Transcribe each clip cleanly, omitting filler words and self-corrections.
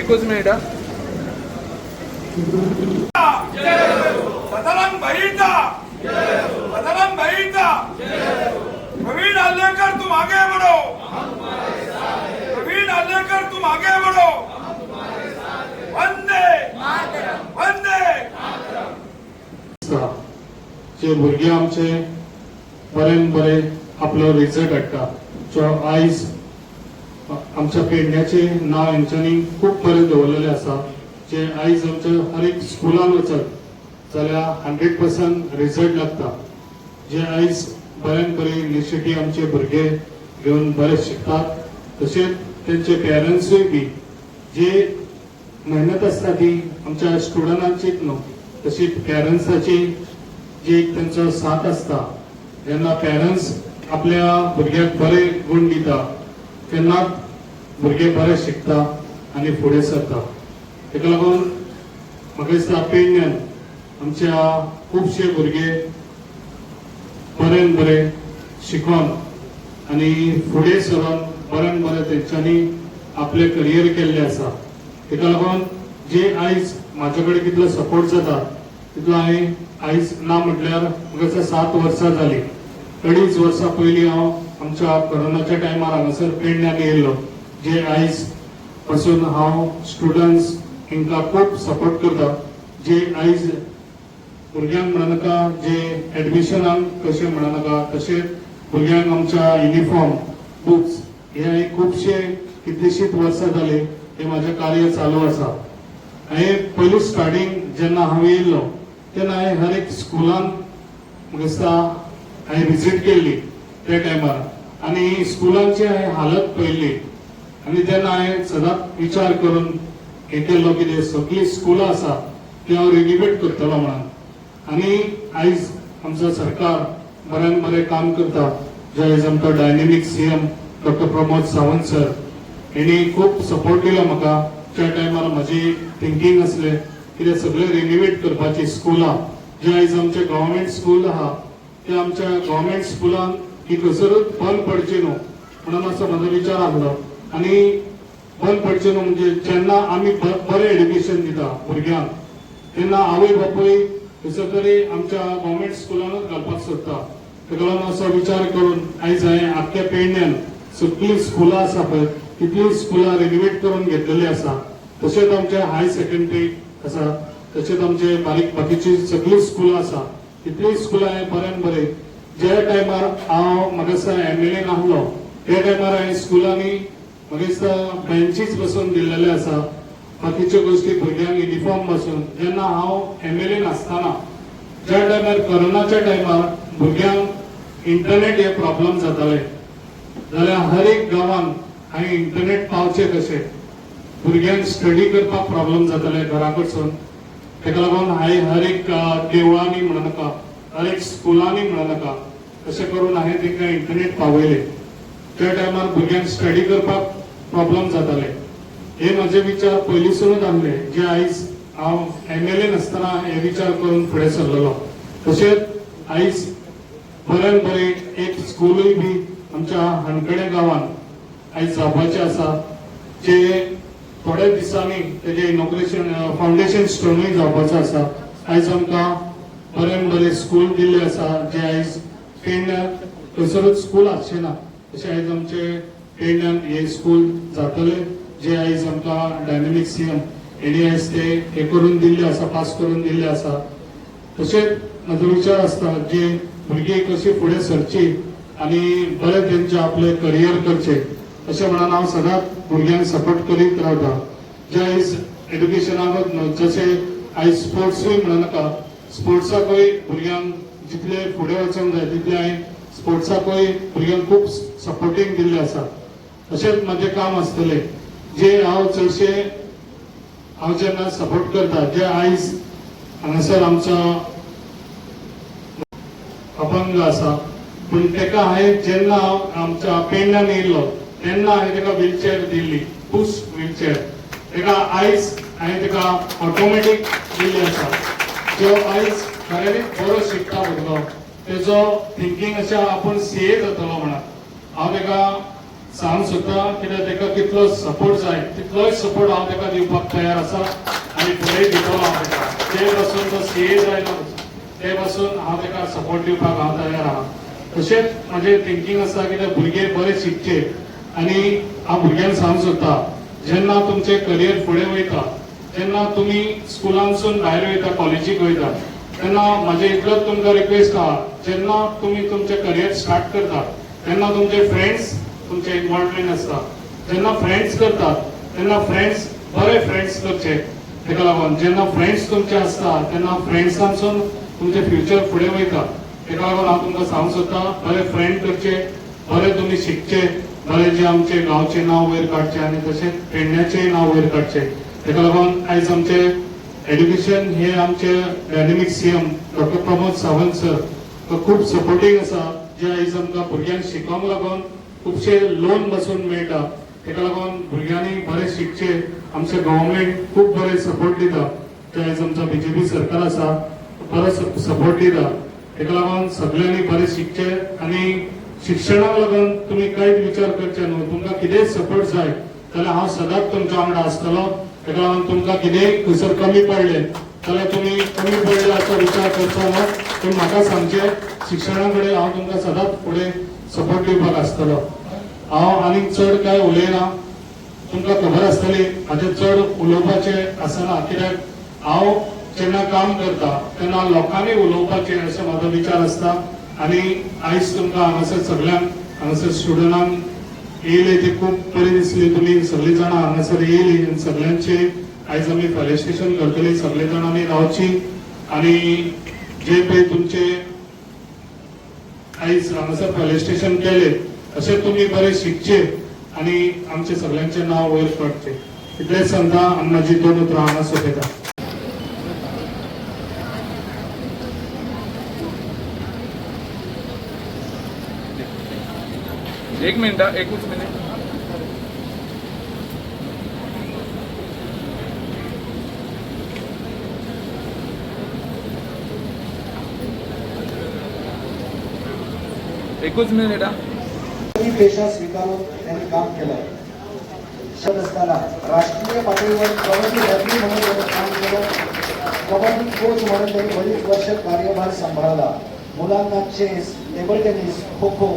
एकूच मेळटा सदानंद भाईचा सदानंद भाईचा प्रवीण आलेकर तुम आगे बढ़ो प्रवीण आलेकर तुम आगे बढ़ो वंदे वंदे जे भुरगे आमचे बरें बरे आपलो रिझल्ट हाडटा जो आयज आमच्या पेडण्याचे नाव हेंच्यांनी खूप बरें दवरलेले आसा जे आयज आमच्या हर एक स्कुलान वचत जाल्यार 100% रिझल्ट लागता जे आयज बरें बरे इनिशिएटीव आमचे भुरगे घेवन बरे शिकतात तशेंच तेंचे पेरंट्सूय बी जे मेहनत आसता ती आमच्या स्टुडंटांचीच न्हू तशी पेरंट्साची जी एक तेंचो साथ आसता जेन्ना पेरंट्स आपल्या भुरग्याक बरे गुण दिता तेन्ना भुरगे बरे शिकता आनी फुडें सरता तेका लागून म्हाका दिसता पेडण्यान आमच्या खुबशे भुरगे बरें बरे शिकून आनी फुडें सरून बरें बरें तेंच्यांनी आपले करियर केल्ले आसा तेका लागून जे आयज म्हाजे कडेन कितलो सपोर्ट जाता तितलो हांवें आयज ना म्हटल्यार म्हाका दिसता 7 वर्सां जाली 2.5 वर्सां पयलीं हांव आमच्या कोरोनाच्या टायमार हांगासर पेडण्यान येयल्लो जे आयज पासून हांव स्टुडंट्स हांकां खूब सपोर्ट करता जे आयज भुरग्यांक म्हणनाका जे एडमिशनाक कशें म्हणनाका तशेंच भुरग्यांक आमच्या युनिफॉर्म बुक्स हे खुबशे कितलीशींच वर्सां जाली हे म्हाजें कार्य चालू आसा हांवें पयलीं स्टार्टींग जेन्ना हांव येयल्लो तेन्ना हांवें हर एक स्कुलान म्हाका दिसता हांवें विजीट केल्ली त्या टायमार आनी स्कुलांची हांवें हालत पळयल्ली आनी तेन्ना हांवें सदांच विचार करून हे केल्लो कितें सगळीं स्कुलां आसा ती हांव रिनोवेट करतलो म्हणून आनी आयज आमचो सरकार बरें बरें काम करता जे आयज आमचो dynamic CM doctor Pramod Sawant sir हेणी खूब सपोर्ट दिलो म्हाका त्या टायमार म्हाजी थिंकींग आसलें कितें सगळें रिनोवेट करपाची स्कुलां जे आयज आमचे गव्हर्मेंट स्कूल आहा ते आमच्या गव्हर्मेंट स्कुलान ही खसरूच बंद पडची न्हू म्हणून असो म्हजो विचार आसलो आनी बंद पडचे न्हू म्हणजे जेन्ना आमी बरें एड्युकेशन दिता भुरग्यांक तेन्ना आवय बापूय खंयसर तरी आमच्या गव्हर्मेंट स्कुलानूच घालपाक सोदता तेका लागून असो विचार करून आयज हांवें आख्ख्या पेडण्यान सगळीं स्कुलां आसा पळय तितलीं स्कुलां रिनोवेट करून घेतलेली आसा तशेंच आमचे हाय सेकंडरी आसा तशेंच आमचे बारीक बाकीची सगळीं स्कुलां आसा तितलीं स्कुलां हांवें बरें बरें ज्या टायमार हांव म्हाका दिसता MLA आसलो त्या टायमार हांवें स्कुलांनी म्हाका दिसता बेंचीस बसून दिल्लेले आसा बाकीच्यो गोश्टी भुरग्यांक युनिफॉर्म बसून जेन्ना हांव MLA नासतना ज्या टायमार कोरोनाच्या टायमार भुरग्यांक इंटरनेट हे प्रॉब्लेम जाताले जाल्यार हर एक गांवांत हांवें इंटरनेट पावचे कशें भुरग्यांक स्टडी करपाक प्रॉब्लेम जाताले घरा कडसून तेका लागून हांवें हर एक देवळांनी म्हणनाका हर एक स्कुलांनी म्हणनाका तशें करून हांवें तांकां इंटरनेट पावयले त्या टायमार भुरग्यांक स्टडी करपाक प्रॉब्लेम जाताले हे म्हजे विचार पयलींसूनच आसले जे आयज हांव MLA नासतना हे विचार करून फुडें सरलेलो तशेंच आयज बरें बरें एक स्कूलूय बी आमच्या हणकणे गांवांत आयज जावपाचें आसा जे थोड्या दिसांनी तेजे इनॉग्रेशन फावंडेशन स्टोनूय जावपाचो आसा आयज आमकां बरें बरें स्कूल दिल्ले आसा जे आयज पेडण्यां खंयसरूच स्कूल आसचें ना तशें आयज आमचे पेडण्यान हे स्कूल जातले जे आयज आमकां डायनेमीक सीएम हेणी आयज ते हे करून दिल्ले आसा पास करून दिल्ले आसा तशेंच म्हजो विचार आसता जे भुरगीं कशी फुडें सरची आनी बरें तेंचे आपले करियर करचे अशें म्हणून हांव सदांच भुरग्यांक सपोर्ट करीत रावता जे आयज एड्युकेशनाकूच न्हू जशें आयज स्पोर्ट्सूय म्हणनाका स्पोर्ट्साकूय भुरग्यांक जितले फुडें वचूंक जाय तितले हांवें स्पोर्ट्साकूय भुरग्यांक खूब सपोर्टींग दिल्लें आसा अशेंच म्हजें काम आसतलें जे हांव चडशे हांव जेन्ना सपोर्ट करता जे आयज हांगासर आमचो अपंग आसा पूण तेका हांवें जेन्ना हांव आमच्या पेडण्यान येयल्लो तेन्ना हांवें तेका व्हीलचॅर दिल्ली पुश व्हीलचॅर तेका आयज हांवें तेका ऑटोमॅटीक दिल्ली आसा जो आयज खऱ्यांनीच बरो शिकता भुरगो तेजो थिंकींग अशें आपूण CA जातलो म्हणून हांव तेका सांग सुद्धा कित्याक ताका कितलो सपोर्ट जाय तितलोच सपोर्ट हांव ताका दिवपाक तयार आसा आनी फुडें दितलो हांव ताका ते पासून तो सीए जायलो ते पासून हांव ताका सपोर्ट दिवपाक हांव तयार आहा तशेंच म्हजें थिंकींग आसा कित्याक भुरगे बरे शिकचे आनी हांव भुरग्यांक सांग सोदता जेन्ना तुमचें करियर फुडें वयता जेन्ना तुमी स्कुलांसून भायर वयता कॉलेजीक वयता तेन्ना म्हाजें इतलोच तुमकां रिक्वेस्ट आहा जेन्ना तुमी तुमचें करियर स्टार्ट करता तेन्ना तुमचे फ्रेंड्स तुमचें इन्वॉल्वमेंट आसता जेन्ना फ्रेंड्स करतात तेन्ना फ्रेंड्स बरे फ्रेंड्स करचे ताका लागून जेन्ना फ्रेंड्स तुमचे आसता तेन्ना फ्रेंड्सांसून तुमचें फ्युचर फुडें वयता ताका लागून हांव तुमकां सांगूंक सोदतां बरे फ्रेंड करचे बरे तुमी शिकचे बरे जे आमचे गांवचें नांव वयर काडचें आनी तशेंच पेडण्याचेंय नांव वयर काडचें ताका लागून आयज आमचे एड्युकेशन हे आमचे dynamic CM doctor Pramod Sawant sir तो खूब सपोर्टींग आसा जे आयज आमकां भुरग्यांक शिकोवंक लागून खुबशे लोन बसून मेळटा ताका लागून भुरग्यांनी बरे शिकचे आमचे गव्हर्मेंट खूब बरे सपोर्ट दिता जे आयज आमचा बीजेपी सरकार आसा बरो सपोर्ट दिता ताका लागून सगळ्यांनी बरे शिकचे आनी शिक्षणाक लागून तुमी कांयच विचार करचे न्हू तुमकां कितेंय सपोर्ट जाय जाल्यार हांव सदांच तुमच्या वांगडा आसतलो ताका लागून तुमकां कितेंय खंयसर कमी पडले जाल्यार तुमी कमी पडले असो विचार करचो ना पूण म्हाका सांगचे शिक्षणा कडेन हांव तुमकां सदांच फुडें सपोर्ट दिवपाक आसतलो हांव आनीक चड कांय उलयना तुमकां खबर आसतली म्हाजें चड उलोवपाचें आसना कित्याक हांव जेन्ना काम करता तेन्ना लोकांनी उलोवपाचें अशें म्हाजो विचार आसता आनी आयज तुमकां हांगासर सगळ्यांक हांगासर स्टुडंटांक येयले ती खूब बरी दिसली तुमी सगळीं जाणां हांगासर येयली आनी सगळ्यांचे आयज आमी फेलिस्टेशन करतली सगळे जाणांनी रावची आनी जे पळय तुमचे आयज हांगासर फेलिस्टेशन केले अशें तुमी बरे शिकचे आनी आमचे सगळ्यांचे नांव वयर काडचे इतलेंच सांगता आनी म्हाजी 2 उतरां हांगा सोंपयता एक मिनिट एकूच मिनिट पेशा स्वीकारून त्यांनी काम केलं शिक्षक असताना राष्ट्रीय पातळीवर कबड्डी रत्नी म्हणून त्यांनी काम केलं कबड्डी कोच म्हणून त्यांनी बरीच वर्ष कार्यभार सांभाळला मुलांना chess table tennis kho kho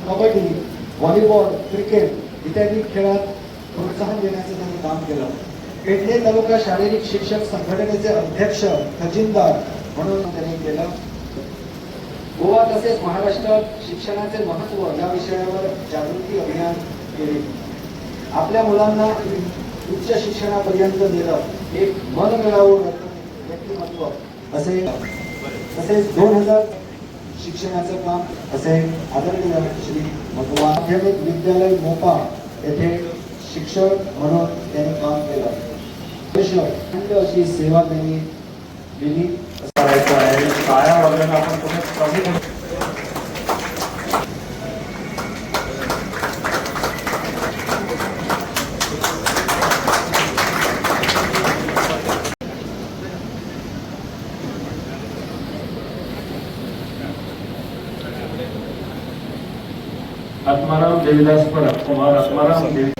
kabaddi volleyball cricket इत्यादी खेळात प्रोत्साहन देण्याचं त्यांनी काम केलं पेडणे तालुका शारीरिक शिक्षक संघटनेचे अध्यक्ष खजिनदार म्हणून त्यांनी केलं गोवा तसेच महाराष्ट्रात शिक्षणाचे महत्त्व या विषयावर जागृती अभियान केले आपल्या मुलांना उच्च शिक्षणापर्यंत नेलं एक मन मिळावून व्यक्तिमत्व असे तसेच 2000 शिक्षणाचं काम असे आदरणीय श्री भगवान माध्यमिक विद्यालय मोपा येथे शिक्षक म्हणून त्यांनी काम केलं अशी सेवा त्यांनी दिली करायचं आहे काळ्या वर्गाला आपण कमी आत्माराम देवीदास परब कुमार आत्माराम देवी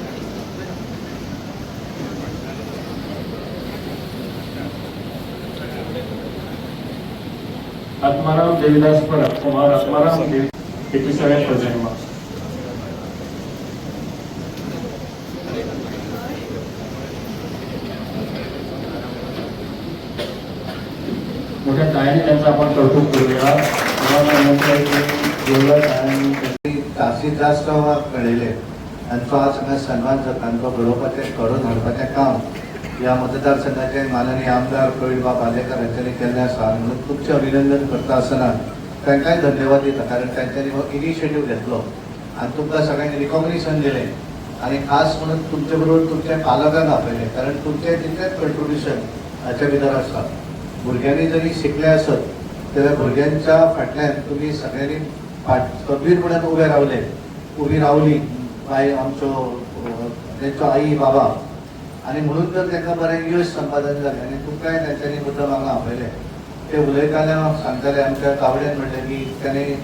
आत्माराम देवीदास परब कुमार आत्माराम देवी 87% marks. मोठ्या टाळ्याने त्यांचं आपण कौतुक करूया जास्तीत जास्त कळले आणि तो आज सगळ्या सन्मान जाता तो घडोवपाचें घडोवन हाडपाचें काम या मतदारसंघाचे माननीय आमदार प्रवीण बाब आलेकर यांनी केल्लें आसा म्हणून तुमचें अभिनंदन करता आसतना तांकांय धन्यवाद दिता कारण तांच्यांनी हो इनिशिएटीव घेतलो आनी तुमकां सगळ्यांनी रिकॉग्निशन दिलें आनी खास म्हणून तुमचे बरोबर तुमच्या पालकांक आपयलें कारण तुमचें तितलेंच कंट्रिब्युशन हाच्या भितर आसा भुरग्यांनी जरी शिकले आसत जाल्यार भुरग्यांच्या फाटल्यान तुमी सगळ्यांनी खंबीरपणान उबी रावली बाय आमच्यो तेंचो आई बाबा आनी म्हणून तर तांकां बरें यश संपादन जालें आनी तुमकांय तांच्यांनी मुद्दम हांगा आपयलें ते उलयताले सांगताले आमच्या कावड्यान म्हणलें की ताणें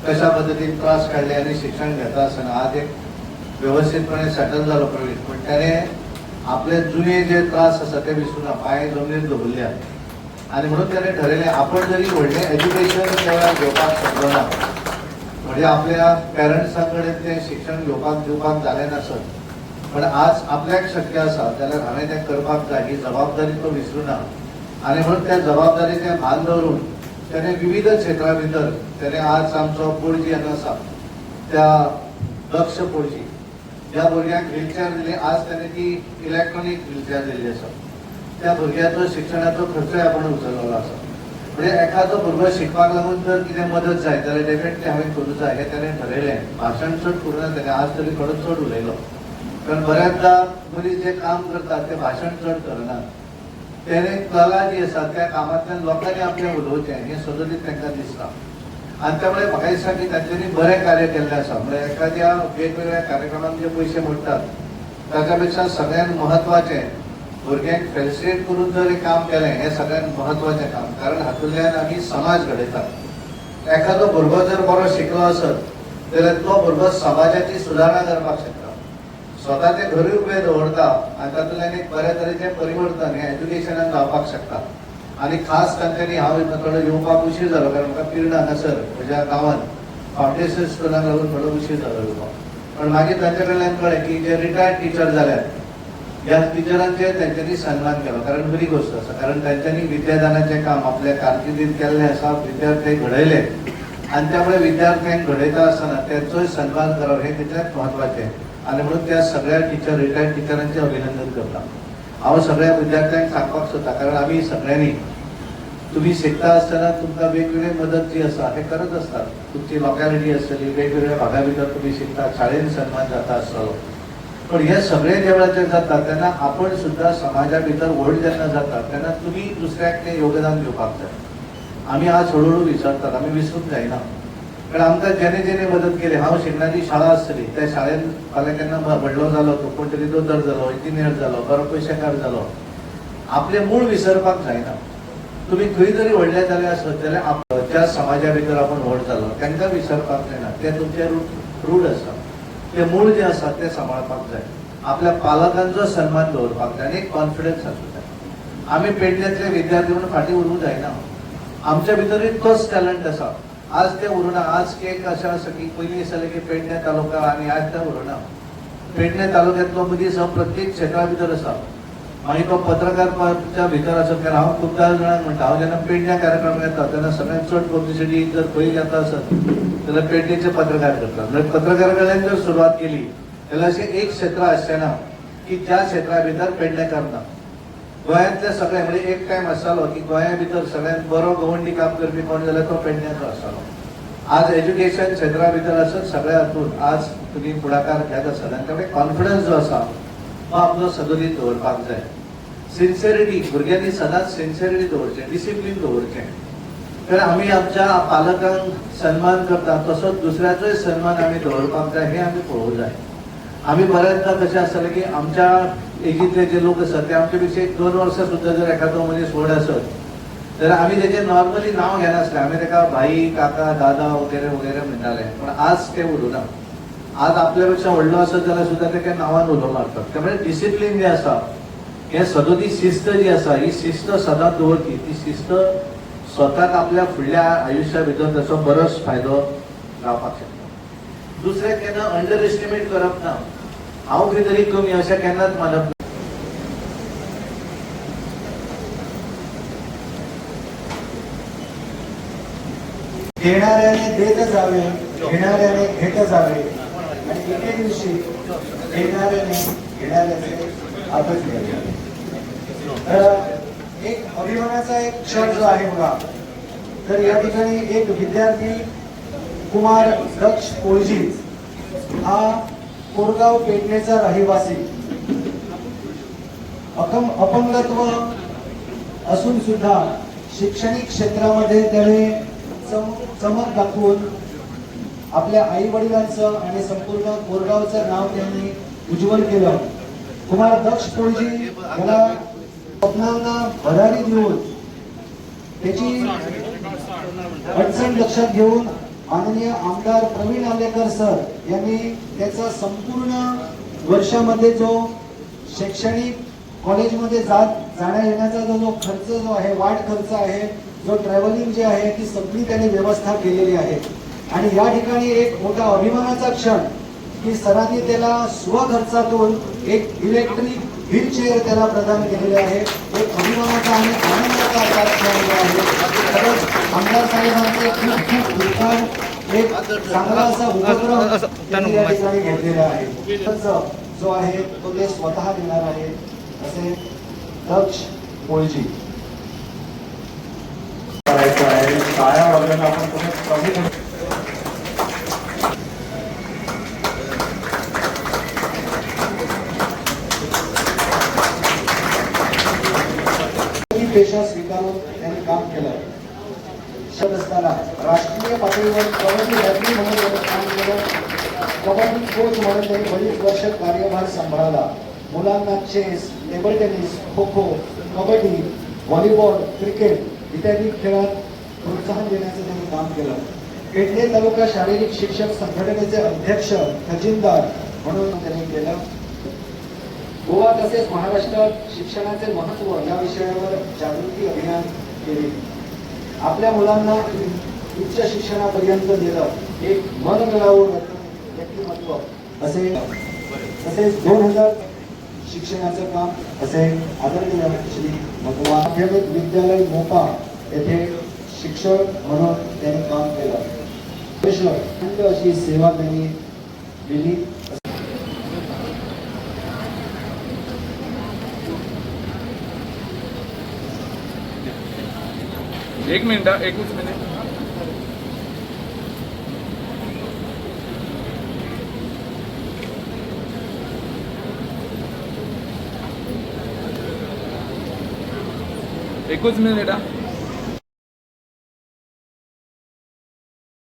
कशा पद्दतीन त्रास काडले आनी शिक्षण घेता आसतना आज एक व्यवस्थितपणे सेटल झालो प्रवीण, पण त्याने आपले जुने जे त्रास असतात ते विसरून पाय जमनीत दवरल्या आणि म्हणून त्याने ठरवले आपण जरी व्हडलें एज्युकेशन घेवपाक शकलो ना, म्हणजे आपल्या पेरंट्सांकडे ते शिक्षण दिवपाक जालें नासत, पण आज आपल्याक शक्य आसा जाल्यार हांवें तें करपाक जाय ही जबाबदारी तो विसरूं ना आणि म्हणून त्या जबाबदारीचें भान दवरून त्याने विविध क्षेत्रां भितर त्याने आज आमचो पणजी हांगा आसा त्या दक्ष पणजी ज्या भुरग्यांक व्हीलचॅर दिली, आज त्याने ती इलेक्ट्रॉनिक व्हीलचॅर दिल्ली आसा, त्या भुरग्याचो शिक्षणाचो खर्चय आपण उचललेलो आसा. म्हणजे एखादो भुरगो शिकपाक लागून जर कितें मदत जाय जाल्यार डेफिनेटली हांवें करूं जाय हें त्याने ठरयलें. भाशण चड करूना त्याने, आज तरी थोडो चड उलयलो, कारण बऱ्याचदा मनीस जे काम करतात ते भाशण चड करनात. त्याने कला जी आसा त्या कामांतल्यान लोकांनी आपलें उलोवचें हें सदोदीत तांकां दिसता आणि त्यामुळे म्हाका दिसता की तांच्यांनी बरें कार्य केल्लें आसा. म्हणजे एखाद्या वेगवेगळ्या कार्यक्रमांक जे पयशे मोडटात ताच्या पेक्षा सगळ्यांत महत्वाचें भुरग्यांक फेसिलिटेट करून जर एक काम केलें हें सगळ्यांत महत्वाचें काम, कारण हातूंतल्यान आमी समाज घडयतात. एखादो भुरगो जर बरो शिकलो आसत जाल्यार तो भुरगो समाजाची सुदारणा करपाक शकता, स्वताचे घरूय उबें दवरता आनी तातूंतल्यान एक बऱ्या तरेचें परिवर्तन हें एज्युकेशनान जावपाक शकता. आणि खास तांच्यांनी हांव थोडो येवपाक उशीर जालो, कारण म्हाका पिर्ड हांगासर म्हज्या गांवांत फावंडेशन स्कुलाक लागून थोडो उशीर जालो येवपाक, पण मागीर तांचे कडल्यान कळ्ळें की जे रिटायर्ड टीचर जाल्यात ह्या टिचरांचे तांच्यांनी सन्मान केलो, कारण बरी गोष्ट आसा, कारण तांच्यांनी विद्यादानाचें काम आपल्या कारकिर्दीत केल्लें आसा, विद्यार्थी घडयले आनी त्यामुळे विद्यार्थ्यांक घडयता आसतना तांचोय सन्मान करप हें तितलेंच म्हत्वाचें. आणि म्हणून त्या सगळ्या रिटायर्ड टिचरांचें अभिनंदन करता. हांव सगळ्या विद्यार्थ्यांक सांगपाक सोदता, कारण आमी सगळ्यांनी तुम्ही शिकता आसतना तुमकां वेगवेगळी मदत जी आसा हे करत असतात. तुमची लोकॅलिटी आसतली, वेगवेगळ्या भागा भितर तुम्ही शिकता, शाळेन सन्मान जाता आसतलो, पण हे सगळे जेवणाचे जाता तेन्ना आपण सुद्धा समाजा भितर व्हड जेन्ना जाता तेन्ना तुमी दुसऱ्याक तें योगदान दिवपाक जाय. आमी आज हळूहळू विसरतात, आमी विसरूंक जायना, कारण आमकां जेणे जेणे मदत केली. हांव शिकणारी शाळा आसतली, त्या शाळेन फाल्यां केन्ना व्हडलो जालो तो कोण तरी दोतोर जालो, इंजिनियर जालो, बरो पयशेकार जालो, आपले मूळ विसरपाक जायना. तुम्ही खंय जरी व्हडले जाले आसत जाल्यार ज्या समाजा भितर आपण व्हड जालो तांकां विसरपाक जायना. ते तुमचे रूट आसा, ते मूळ जे आसा ते सांबाळपाक जाय, आपल्या पालकांचो सन्मान दवरपाक जाय आनी एक कॉन्फिडन्स आसूं जाय. आमी पेडण्यांतले विद्यार्थी म्हणून फाटीं उरूंक जायना, आमच्या भितरूय तोच टॅलंट आसा. आज ते उरूना, आज एक अशें आसा की पयलीं दिसतालें की पेडणे तालुका आनी आज ते उरूना. पेडणे तालुक्यांतलो मनीस हो प्रत्येक क्षेत्रा भितर आसा. मागीर तो पत्रकाराच्या भितर आसत, कारण हांव खूबदां जाणांक म्हणटा, हांव जेन्ना पेडण्या कार्यक्रम येता तेन्ना सगळ्यांत चड पब्लिसिटी जर खंय घेता आसत जाल्यार पेडणेचे पत्रकार करतात. म्हणजे पत्रकारा कडल्यान जर सुरवात केली जाल्यार अशें एक क्षेत्र आसचें ना की ज्या क्षेत्रा भितर पेडणेकार ना. गोंयांतले सगळे, म्हणजे एक टायम आसतालो की गोंया भितर सगळ्यांत बरो गवंडी काम करपी कोण जाल्यार तो पेडण्याचो आसतालो. आज एज्युकेशन क्षेत्रा भितर आसत सगळ्या हातूंत आज तुमी फुडाकार घेत आसात आनी त्यामुळे कॉन्फिडन्स जो आसा तो आपलो सदोदीत दवरपाक जाय. सिन्सियरिटी, भुरग्यांनी सदांच सिन्सियरिटी दवरचें, डिसिप्लीन दवरचें, कारण आमी आमच्या पालकांक सन्मान करता तसोच दुसऱ्याचोय सन्मान आमी दवरपाक जाय, हें आमी पळोवंक जाय. आमी बऱ्याचदा कशें आसतलें की आमच्या एजींतले जे लोक आसात ते आमचे पेक्षा 1-2 वर्सां सुद्दां जर एखादो मनीस व्हड आसत जाल्यार आमी तेजें नॉर्मली नांव घेनासले, आमी ताका भाई, काका, दादा वगैरे वगैरे म्हणटाले, पण आज तें उरूना. आज आपल्या पेक्षा व्हडलो आसत जाल्यार सुद्दां तेका नांवान उलो मारतात. त्यामुळे डिसिप्लीन जे आसा हे सदोदी शिस्त जी आसा ही शिस्त सदांच दवरची. ती शिस्त स्वताक आपल्या फुडल्या आयुश्या भितर ताचो बरोच फायदो जावपाक शकता. दुसऱ्याक केन्ना अंडर एस्टिमेट करप ना. हांव खंय तरी कमी अशें केन्नाच मानप ना. देणाऱ्याने देत जावे, घेणाऱ्याने घेत जावे आणि एके दिवशी देणाऱ्याने घेणाऱ्याचे आदर घ्यावे. एक अभिमानाचा एक क्षण जो आहे बघा, तर या ठिकाणी एक विद्यार्थी कुमार दक्ष पोळजी हा कोरगाव पेडणेचा रहिवासी, अपंगत्व असून सुद्धा शैक्षणिक क्षेत्रामध्ये त्याने चमक दाखवून आपल्या आई वडिलांचं आणि संपूर्ण कोरगावचं नाव त्यांनी उज्ज्वल केलं. कुमार दक्ष पोळजी याला स्वप्नांना भरारी देऊन त्याची अडचण लक्षात घेऊन माननीय आमदार प्रवीण आलेकर सर यांनी त्याचा संपूर्ण वर्षामध्ये जो शैक्षणिक कॉलेजमध्ये जाण्या येण्याचा जो खर्च जो आहे, वाढ खर्च आहे, जो ट्रॅव्हलिंग जे आहे, ती सगळी त्यांनी व्यवस्था केलेली आहे. आणि या ठिकाणी एक मोठा अभिमानाचा क्षण की सरांनी त्याला स्वखर्चातून एक इलेक्ट्रिक व्हीलचेअर त्याला प्रदान केलेले आहे. एक अभिमानाचा आणि आनंदाचा क्षण आहे. खरंच आमदार साहेबांचे खूप खूप उत्तम एक चांगला असा उपक्रम त्यांनी या ठिकाणी घेतलेला आहे. खर्च जो आहे तो ते स्वतः देणार आहे असे दक्ष पोळजी. करायचं आहे टाळ्या वाजवायला आपण कमी पेशा स्वीकारून त्यांनी काम केलं. शब्द असताना राष्ट्रीय पातळीवर कबड्डी रत्नी म्हणून त्यांनी काम केलं. कबड्डी कोच म्हणून त्यांनी बरीच वर्ष कार्यभार सांभाळला. मुलांना chess, table tennis, kho kho, kabaddi, volleyball, cricket इत्यादी खेळात प्रोत्साहन देण्याचं त्यांनी काम केलं. पेडणे तालुका शारीरिक शिक्षक संघटनेचे अध्यक्ष खजिनदार म्हणून त्यांनी केलं. गोवा तसेच महाराष्ट्रात शिक्षणाचे महत्त्व या विषयावर जागृती अभियान केले. आपल्या मुलांना उच्च शिक्षणापर्यंत नेलं. एक मन मिळावून व्यक्तिमत्व तसेच 2000 शिक्षणाचं काम असे आदरणीय श्री भगवान माध्यमिक विद्यालय मोपा येथे शिक्षक म्हणून त्यांनी काम केलं. अशी सेवा त्यांनी दिली. एक मिनिट, एकच मिनिट. एकच मिनिट.